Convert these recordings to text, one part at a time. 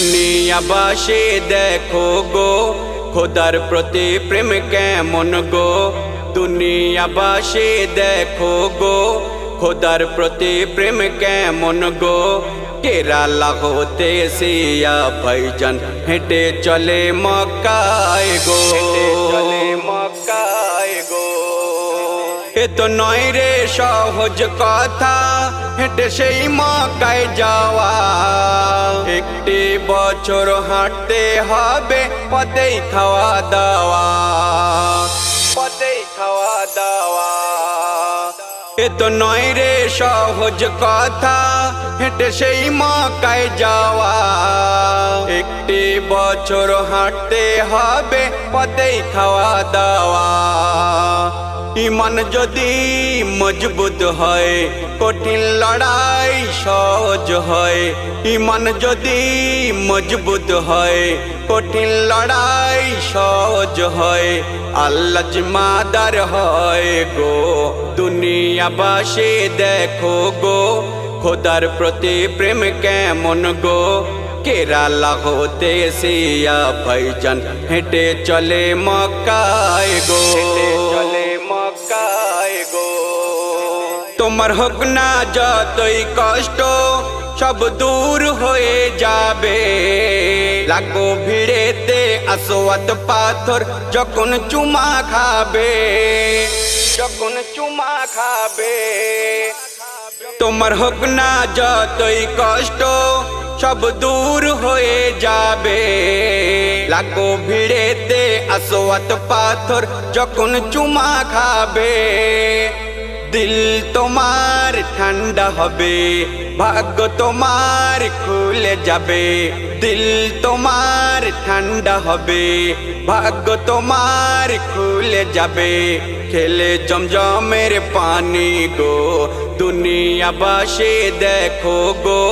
দুনিয়াবাসী দেখো গো খোদার প্রতি প্রেম কেমন গো। দুনিয়াবাসী দেখো গো খোদার প্রতি প্রেম কেমন গো। কেরালা হতে সিয়া ভাইজান হেঁটে চলে মক্কায় গো, চলে মক্কায় গো। এ তো নয় রে সহজ কথা হেঁটে সেই মক্কায় যাওয়া। একটি বছর হাঁটতে হবে পথেই খাওয়া দাওয়া, পথেই খাওয়া দাওয়া। এ তো নয় রে সহজ কথা হেঁটে সেই মক্কায় যাওয়া। একটি বছর হাঁটতে হবে পথেই খাওয়া দাওয়া। ইমান যদি মজবুত হয় কঠিন লড়াই সহজ হয়। ইমান যদি মজবুত হয় কঠিন লড়াই সহজ হয়। আল্লাহ জিম্মাদার হয় গো। দুনিয়াবাসী দেখো গো খোদার প্রতি প্রেম কেমন গো। কেরালা হতে সিয়া ভাইজান হেঁটে চলে মক্কায় গো, হেঁটে চলে মক্কায় গো। তোমার হোক না যতই কষ্ট সব দূর হয়ে যাবে। লাগো ভিড়েতে আসওয়াদ পাথর যখন চুমা খাবে, যখন চুমা খাবে। তোমার হোক না যতই কষ্ট সব দূর হয়ে যাবে। লাগো ভিড়েতে আসওয়াদ পাথর যখন চুমা খাবে। দিল তোমার ঠান্ডা হবে ভাগ্য তোমার খুলে যাবে। দিল তোমার ঠান্ডা হবে ভাগ্য তোমার খুলে যাবে। খেলে জমজমের পানি গো। দুনিয়াবাসী দেখো গো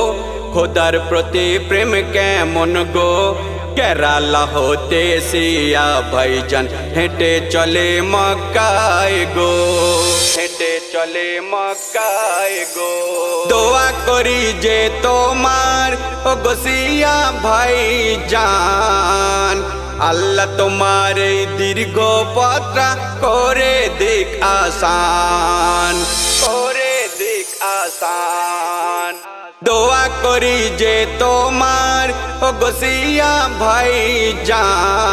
খোদার প্রতি প্রেম কেমন গো। কেরালা হতে সিয়া ভাইজান হেঁটে চলে মক্কায় গো, হেঁটে চলে মক্কায় গো। দোয়া করি যে তোমার ও গো সিয়া ভাইজান আল্লাহ তোমার এই দীর্ঘ পথটা করে দিক আসান, করে দিক আসান। দোয়া করি যে তোমার ও গো সিয়া ভাইজান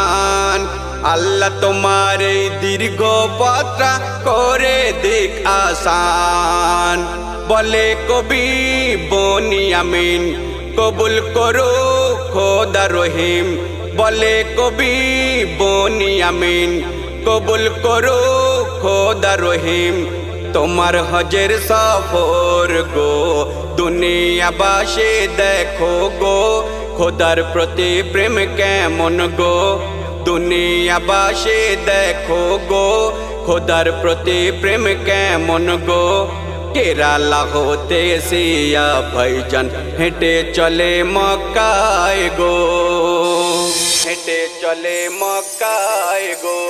আল্লাহ তোমার এই দীর্ঘ পথটা করে দিক আসান। বলে কবি বনিয়ামিন কবুল করো খোদা রহিম। বলে কবি বনিয়ামিন কবুল করো খোদা রহিম। তোমার হজের সফর গো। দুনিয়াবাসী দেখো গো খোদার প্রতি প্রেম কেমন গো। দুনিয়াবাসী দেখো গো খোদার প্রতি প্রেম কেমন গো। কেরালা হতে সিয়া ভাইজান হেঁটে চলে মক্কায় গো, হেঁটে চলে মক্কায় গো।